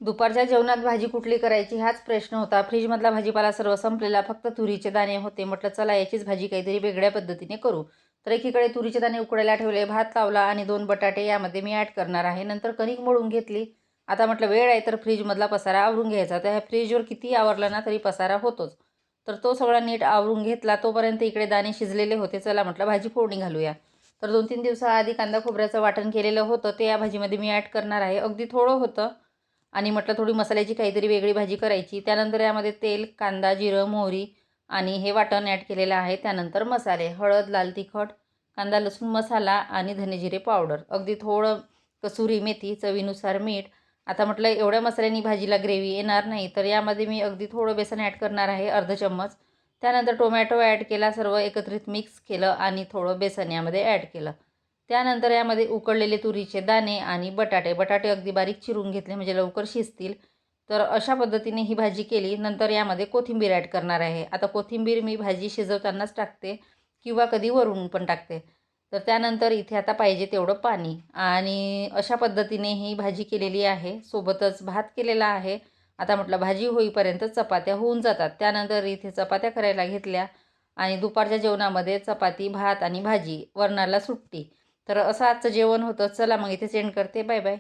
दुपारच्या जेवणात भाजी कुठली करायची हाच प्रश्न होता. फ्रीजमधला भाजीपाला सर्व संपलेला, फक्त तुरीचे दाणे होते. म्हटलं चला याचीच भाजी काहीतरी वेगळ्या पद्धतीने करू. तर एकीकडे तुरीचे दाणे उकडायला ठेवले, भात लावला आणि 2 बटाटे यामध्ये मी ॲड करणार आहे. नंतर कणिक मळून घेतली. आता म्हटलं वेळ आहे तर फ्रीजमधला पसारा आवरून घ्यायचा. त्या फ्रीजवर कितीही आवरला ना तरी पसारा होतोच. तर तो सगळा नीट आवरून घेतला. तोपर्यंत इकडे दाणे शिजलेले होते. चला म्हटलं भाजी फोडणी घालूया. तर 2-3 दिवसाआधी कांदा खोबऱ्याचं वाटण केलेलं होतं ते या भाजीमध्ये मी ॲड करणार आहे. अगदी थोडं होतं आणि म्हटलं थोडी मसाल्याची काहीतरी वेगळी भाजी करायची. त्यानंतर यामध्ये तेल, कांदा, जिरं, मोहरी आणि हे वाटण ॲड केलेलं आहे. त्यानंतर मसाले, हळद, लाल तिखट, कांदा लसूण मसाला आणि धने जिरे पावडर. अगदी थोडं कसुरी मेथी, चवीनुसार मीठ. आता म्हटलं एवढ्या मसाल्यांनी भाजीला ग्रेव्ही येणार नाही, तर यामध्ये मी अगदी थोडं बेसन ॲड करणार आहे, अर्धा चम्मच. त्यानंतर टोमॅटो ॲड केला, सर्व एकत्रित मिक्स केलं आणि थोडं बेसन यामध्ये ॲड केलं. त्यानंतर यामध्ये उकडलेले तुरीचे दाणे आणि बटाटे अगदी बारीक चिरून घेतले म्हणजे लवकर शिजतील. तर अशा पद्धतीने ही भाजी केली. नंतर यामध्ये कोथिंबीर ॲड करणार आहे. आता कोथिंबीर मी भाजी शिजवतानाच टाकते किंवा कधी वरून पण टाकते. तर त्यानंतर इथे आता पाहिजे तेवढं पाणी आणि अशा पद्धतीने ही भाजी केलेली आहे. सोबतच भात केलेला आहे. आता म्हटलं भाजी होईपर्यंत चपात्या होऊन जातात. त्यानंतर इथे चपात्या करायला घेतल्या आणि दुपारच्या जेवणामध्ये चपाती, भात आणि भाजी, वरणाला सुट्टी. तर असं आजचं जेवण होतं. चला मग इथे सेंड करते. Bye bye.